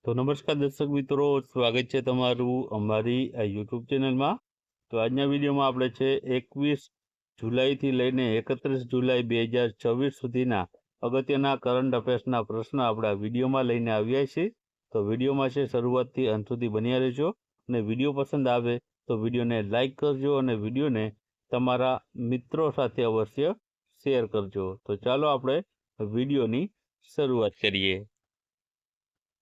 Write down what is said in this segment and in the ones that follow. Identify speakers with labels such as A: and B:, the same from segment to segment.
A: તો નમસ્કાર દર્શક મિત્રો, સ્વાગત છે તમારું અમારી આ યુટ્યુબ ચેનલમાં. તો આજના વિડીયોમાં આપણે છે 21 જુલાઈથી લઈને 31 જુલાઈ 2024 સુધીના અગત્યના કરંટ અફેર્સના પ્રશ્ન આપણે આ વિડીયોમાં લઈને આવ્યા છીએ. તો વિડીયોમાં છે શરૂઆતથી અંત સુધી બન્યા રહેજો અને વિડીયો પસંદ આવે તો વિડીયોને લાઈક કરજો અને વિડીયોને તમારા મિત્રો સાથે અવશ્ય શેર કરજો. તો ચાલો આપણે વિડીયોની શરૂઆત કરીએ.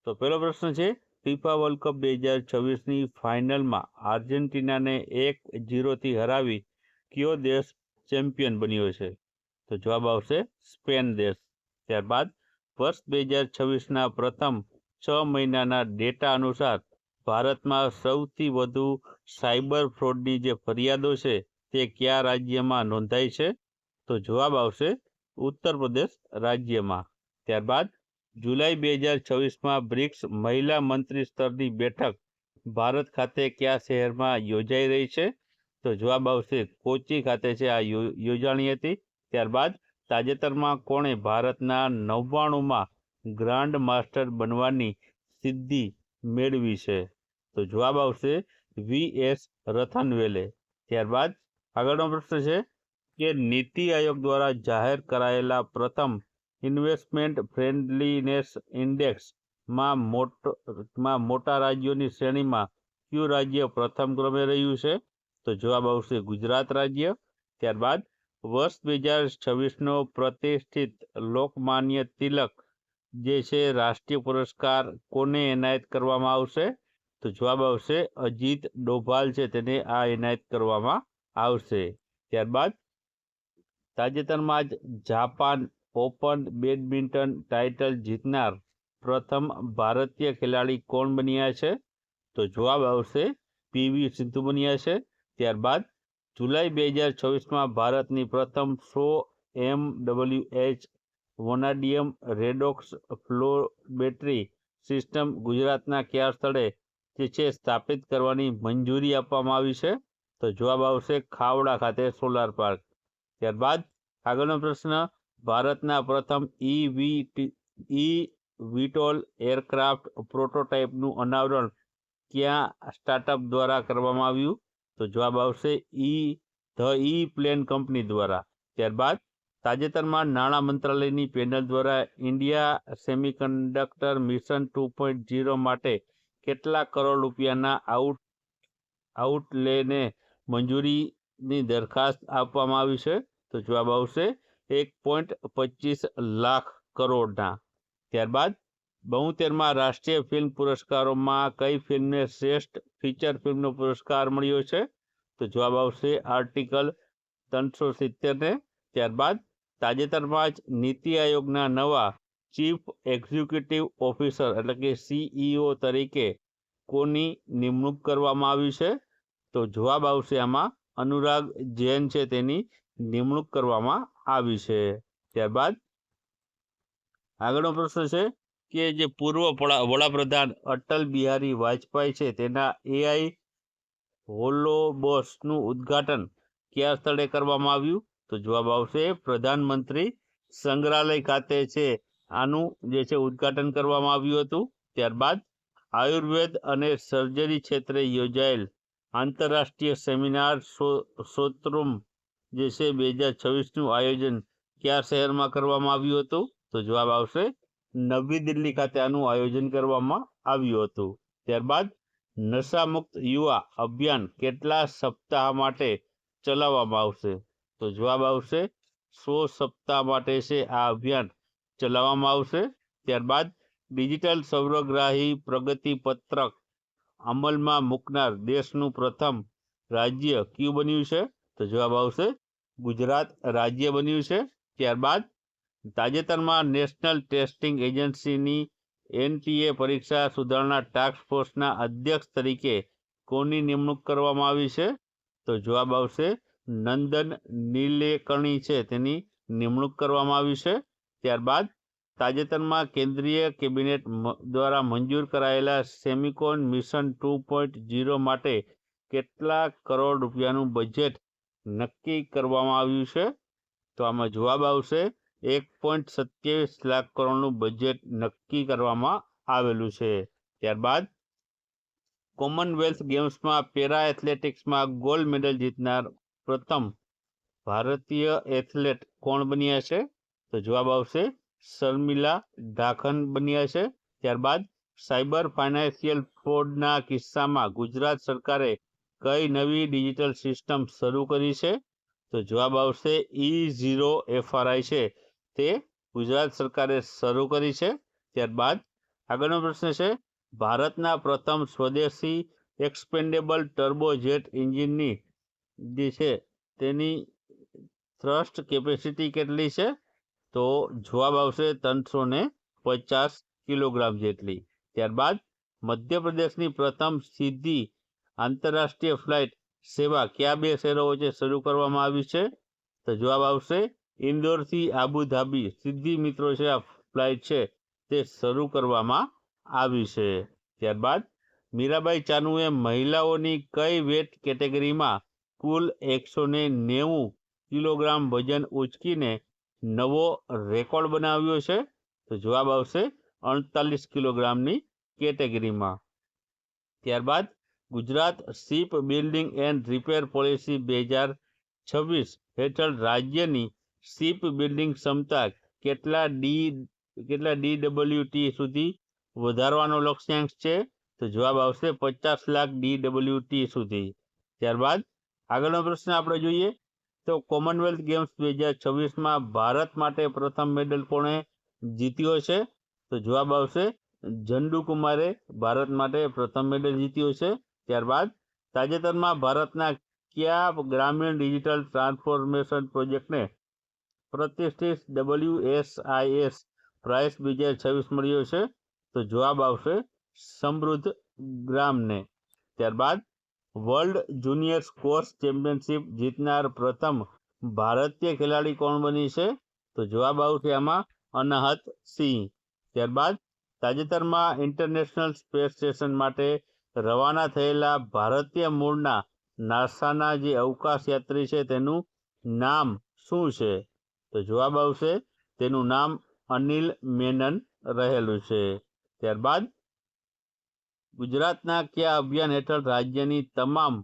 A: તો પહેલો પ્રશ્ન છે, ફિફા વર્લ્ડ કપ 2026ની ફાઇનલમાં આર્જેન્ટિનાને 1-0થી હરાવી કયો દેશ ચેમ્પિયન બન્યો છે? તો જવાબ આવશે સ્પેન દેશ. ત્યારબાદ વર્ષ 2026ના પ્રથમ 6 મહિનાના ડેટા અનુસાર ભારતમાં સૌથી વધુ સાયબર ફ્રોડની જે ફરિયાદો છે તે કયા રાજ્યમાં નોંધાઈ છે? તો જવાબ આવશે ઉત્તર પ્રદેશ રાજ્યમાં. ત્યારબાદ જુલાઈ 2026માં બ્રિક્સ મહિલા મંત્રી સ્તરની બેઠક ભારત ખાતે કયા શહેરમાં યોજાઈ રહી છે? તો જવાબ આવશે કોચી ખાતે છે આ યોજાણી હતી. ત્યારબાદ તાજેતરમાં કોણે ભારતના 99માં ગ્રાન્ડ માસ્ટર બનવાની સિદ્ધિ મેળવી છે? તો જવાબ આવશે વી.એસ. રથનવેલે. ત્યારબાદ આગળનો પ્રશ્ન છે કે નીતિ આયોગ દ્વારા જાહેર કરાયેલા પ્રથમ ઇન્વેસ્ટમેન્ટ ફ્રેન્ડલીનેસ ઇન્ડેક્સમાં મોટા રાજ્યોની શ્રેણીમાં કયું રાજ્ય પ્રથમ ક્રમે રહ્યું છે? તો જવાબ આવશે ગુજરાત રાજ્ય. ત્યારબાદ વર્ષ 2026નો પ્રતિષ્ઠિત લોકમાન્ય તિલક જે છે રાષ્ટ્રીય પુરસ્કાર કોને એનાયત કરવામાં આવશે? તો જવાબ આવશે અજીત ડોભાલ છે તેને આ એનાયત કરવામાં આવશે. ત્યારબાદ તાજેતરમાં જ જાપાન ઓપન બેડમિન્ટન ટાઇટલ જીતનાર પ્રથમ ભારતીય ખેલાડી કોણ બન્યા છે? તો જવાબ આવશે પીવી સિંધુ બન્યા છે. ત્યારબાદ જુલાઈ 2026માં ભારતની પ્રથમ 100 MWH vanadium redox flow battery system ગુજરાતના કયા સ્થળે જે છે સ્થાપિત કરવાની મંજૂરી આપવામાં આવી છે? તો જવાબ આવશે ખાવડા ખાતે સોલાર પાર્ક. ત્યારબાદ આગળનો પ્રશ્ન, ભારતના પ્રથમ ઈ-વિટોલ એરક્રાફ્ટ પ્રોટોટાઇપનું અનાવરણ ક્યાં સ્ટાર્ટઅપ દ્વારા કરવામાં આવ્યું? તો જવાબ આવશે ધ ઈ પ્લેન કંપની દ્વારા. ત્યારબાદ તાજેતરમાં નાણાં મંત્રાલયની પેનલ દ્વારા ઇન્ડિયા સેમિકન્ડક્ટર મિશન 2.0 માટે કેટલા કરોડ રૂપિયાના આઉટલેને મંજૂરીની દરખાસ્ત આપવામાં આવી છે? તો જવાબ આવશે 1.25 લાખ કરોડના. ત્યારબાદ 72માં રાષ્ટ્રીય ફિલ્મ પુરસ્કારોમાં કઈ ફિલ્મને શ્રેષ્ઠ ફીચર ફિલ્મનો પુરસ્કાર મળ્યો છે? તો જવાબ આવશે આર્ટિકલ 370ને. ત્યારબાદ તાજેતરમાં જ નીતિ આયોગના નવા ચીફ એક્ઝિક્યુટિવ ઓફિસર એટલે કે CEO તરીકે કોની નિમણૂક કરવામાં આવી છે? તો જવાબ આવશે આમાં અનુરાગ જૈન છે તેની નિમણૂક કરવામાં આવી છે. ત્યારબાદ આગળનો પ્રશ્ન છે કે જે પૂર્વ વડાપ્રધાન અટલ બિહારી વાજપેયી છે તેના AI હોલોબસનું ઉદ્ઘાટન કયા સ્થળે કરવામાં આવ્યું? તો જવાબ આવશે પ્રધાનમંત્રી સંગ્રહાલય ખાતે છે આનું જે છે ઉદ્ઘાટન કરવામાં આવ્યું હતું. ત્યારબાદ આયુર્વેદ અને સર્જરી ક્ષેત્રે યોજાયેલ આંતરરાષ્ટ્રીય સેમિનાર સોત્રુમ જે છે 2026નું આયોજન કયા શહેરમાં કરવામાં આવ્યું હતું? તો જવાબ આવશે નવી દિલ્હી ખાતે આનું આયોજન કરવામાં આવ્યું હતું. ત્યારબાદ નશામુક્ત યુવા અભિયાન કેટલા સપ્તાહ માટે ચલાવવામાં આવશે? તો જવાબ આવશે 100 સપ્તાહ માટે છે આ અભિયાન ચલાવવામાં આવશે. ત્યારબાદ ડિજિટલ સર્વગ્રાહી પ્રગતિ પત્રક અમલમાં મૂકનાર દેશનું પ્રથમ રાજ્ય કયું બન્યું છે? તો જવાબ આવશે ગુજરાત રાજ્ય બન્યું છે. ત્યારબાદ તાજેતરમાં નેશનલ ટેસ્ટિંગ એજન્સીની NTA પરીક્ષા સુધારણા ટાસ્ક ફોર્સના અધ્યક્ષ તરીકે કોની નિમણૂક કરવામાં આવી છે? તો જવાબ આવશે નંદન નીલેકણી છે તેની નિમણૂક કરવામાં આવી છે. ત્યારબાદ તાજેતરમાં કેન્દ્રીય કેબિનેટ દ્વારા મંજૂર કરાયેલા સેમિકોન મિશન 2.0 માટે કેટલા કરોડ રૂપિયાનું બજેટ નક્કી કરવામાં આવ્યું છે? તો આમાં જવાબ આવશે 1.27 લાખ કરોડનું બજેટ નક્કી કરવામાં આવેલું છે. ત્યારબાદ કોમનવેલ્થ ગેમ્સમાં પેરા એથ્લેટિક્સમાં ગોલ્ડ મેડલ જીતનાર પ્રથમ ભારતીય એથ્લેટ કોણ બન્યા છે? તો જવાબ આવશે શર્મિલા ધાખન બન્યા છે. ત્યારબાદ સાયબર ફાઇનાન્શિયલ ફ્રોડના કિસ્સામાં ગુજરાત સરકારે કઈ નવી ડિજિટલ સિસ્ટમ શરૂ કરી છે? તો જવાબ આવશે E0FRI છે તે ગુજરાત સરકારે શરૂ કરી છે. ત્યારબાદ આગળનો પ્રશ્ન છે, ભારતના પ્રથમ સ્વદેશી એક્સપેન્ડેબલ ટર્બોજેટ એન્જિનની જે છે તેની થ્રસ્ટ કેપેસિટી કેટલી છે? તો જવાબ આવશે 350 કિલોગ્રામ જેટલી. ત્યારબાદ મધ્યપ્રદેશની પ્રથમ સીધી આંતરરાષ્ટ્રીય ફ્લાઇટ સેવા કયા બે શહેરો વચ્ચે શરૂ કરવામાં આવી છે? તો જવાબ આવશે ઇન્દોરથી આબુધાબી સીધી મિત્રો છે આ ફ્લાઇટ છે તે શરૂ કરવામાં આવી છે. ત્યારબાદ મીરાબાઈ ચાનુએ મહિલાઓની કઈ વેટ કેટેગરીમાં કુલ 190 કિલોગ્રામ વજન ઉચકીને નવો રેકોર્ડ બનાવ્યો છે? તો જવાબ આવશે 38 કિલોગ્રામની કેટેગરીમાં. ત્યારબાદ Gujarat ship building and repair policy 2026 હેઠળ રાજ્યની શિપ બિલ્ડિંગ ક્ષમતા કેટલા DWT સુધી વધારવાનો લક્ષ્યાંક છે? તો જવાબ આવશે 50 લાખ DWT સુધી. ત્યારબાદ આગળનો પ્રશ્ન આપણે જોઈએ તો કોમનવેલ્થ ગેમ્સ 2026માં ભારત માટે પ્રથમ મેડલ કોણે જીત્યો છે? તો જવાબ આવશે ઝંડુ કુમારે ભારત માટે પ્રથમ મેડલ જીત્યો છે. ત્યારબાદ તાજેતરમાં ભારતના કયા ગ્રામીણ ડિજિટલ ટ્રાન્સફોર્મેશન પ્રોજેક્ટને પ્રતિષ્ઠિત WSIS પ્રાઇઝ 2026 મળ્યો છે? તો જવાબ આવશે સમૃદ્ધ ગ્રામને. ત્યારબાદ વર્લ્ડ જુનિયર સ્ક્વોશ ચેમ્પિયનશિપ જીતનાર પ્રથમ ભારતીય ખેલાડી કોણ બની છે? તો જવાબ આવશે આમાં અનાહત સિંહ. ત્યારબાદ તાજેતરમાં ઇન્ટરનેશનલ સ્પેસ સ્ટેશન માટે રવાના થયેલા ભારતીય મૂળના નાસાના જે અવકાશ યાત્રી છે તેનું નામ શું છે? તો જવાબ આવશે તેનું નામ અનિલ મેનન રહેલું છે. ત્યારબાદ ગુજરાતના કયા અભિયાન હેઠળ રાજ્યની તમામ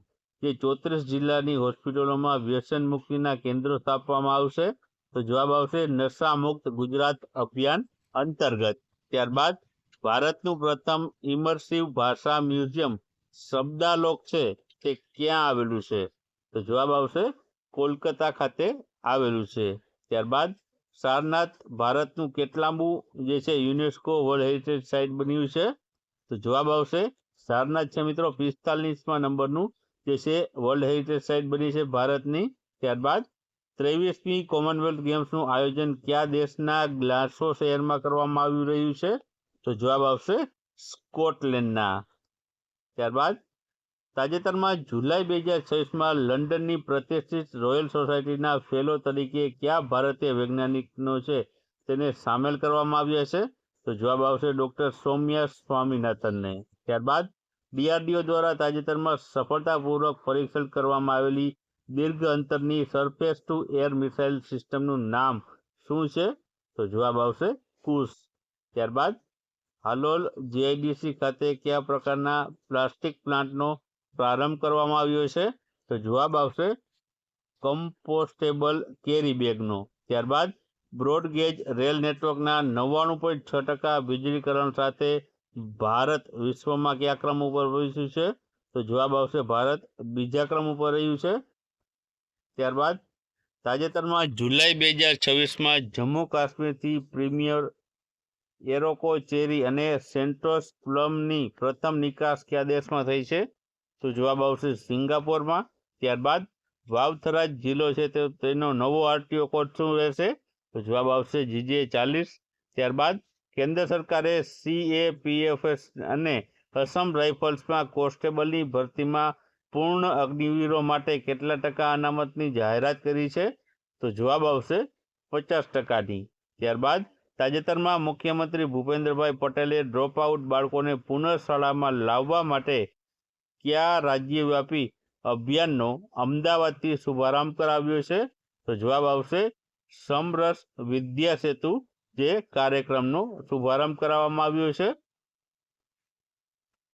A: જે 34 જિલ્લાની હોસ્પિટલોમાં વ્યસન મુક્તિના કેન્દ્રો સ્થાપવામાં આવશે? તો જવાબ આવશે નશા મુક્ત ગુજરાત અભિયાન અંતર્ગત. ત્યારબાદ ભારતનું પ્રથમ ઇમર્સિવ ભાષા મ્યુઝિયમ શબ્દાલોક છે તે ક્યાં આવેલું છે? તો જવાબ આવશે કોલકાતા ખાતે આવેલું છે. ત્યારબાદ સારનાથ ભારતનું કેટલામું જે છે યુનેસ્કો વર્લ્ડ હેરિટેજ સાઇટ બન્યું છે? તો જવાબ આવશે સારનાથ છે મિત્રો 45મા નંબરનું જે છે વર્લ્ડ હેરિટેજ સાઇટ બની છે ભારતની. ત્યારબાદ 23મી કોમનવેલ્થ ગેમ્સનું આયોજન કયા દેશના ગ્લાસગો શહેરમાં કરવામાં આવી રહ્યું છે? તો જવાબ આવશે સ્કોટલેન્ડના. ત્યારબાદ તાજેતરમાં જુલાઈ 2026માં લંડનની પ્રતિષ્ઠિત રોયલ સોસાયટીના ફેલો તરીકે કયા ભારતીય વૈજ્ઞાનિકનો છે તેને સામેલ કરવામાં આવ્યા છે? તો જવાબ આવશે ડોક્ટર સૌમ્યા સ્વામીનાથનને. ત્યારબાદ DRDO દ્વારા તાજેતરમાં સફળતાપૂર્વક પરીક્ષણ કરવામાં આવેલી દીર્ઘ અંતરની સરફેસ ટુ એર મિસાઇલ સિસ્ટમનું નામ શું છે? તો જવાબ આવશે કુશ. ત્યારબાદ હાલોલ GIDC ખાતે કયા પ્રકારના પ્લાસ્ટિક પ્લાન્ટનો પ્રારંભ કરવામાં આવ્યો છે? તો જવાબ આવશે કમ્પોસ્ટેબલ કેરી બેગનો. ત્યારબાદ બ્રોડગેજ રેલ નેટવર્કના 99.6% વીજળીકરણ સાથે ભારત વિશ્વમાં કયા ક્રમ ઉપર પહોંચ્યું છે? તો જવાબ આવશે ભારત બીજા ક્રમ ઉપર રહ્યું છે. ત્યારબાદ તાજેતરમાં જુલાઈ 2026માં જમ્મુ કાશ્મીરથી પ્રીમિયર એરોકો ચેરી અને સેન્ટોસ પ્લમની પ્રથમ નિકાસ કયા દેશમાં થઈ છે? તો જવાબ આવશે સિંગાપોરમાં. ત્યારબાદ વાવથરા જિલ્લો છે તેનો નવો RTO કોડ શું રહેશે? તો જવાબ આવશે GJ40. ત્યારબાદ કેન્દ્ર સરકારે CAPFS અને અસમ રાઇફલ્સમાં કોન્સ્ટેબલની ભરતીમાં પૂર્ણ અગ્નિવીરો માટે કેટલા ટકા અનામતની જાહેરાત કરી છે? તો જવાબ આવશે 50%ની. ત્યારબાદ તાજેતરમાં મુખ્યમંત્રી ભૂપેન્દ્રભાઈ પટેલે ડ્રોપ આઉટ બાળકોને પુનઃ શાળામાં લાવવા માટે કયા રાજ્યવ્યાપી અભિયાનનો અમદાવાદથી શુભારંભ કરાવ્યો છે? તો જવાબ આવશે સમરસ વિદ્યા સેતુ જે કાર્યક્રમનો શુભારંભ કરાવવામાં આવ્યો છે.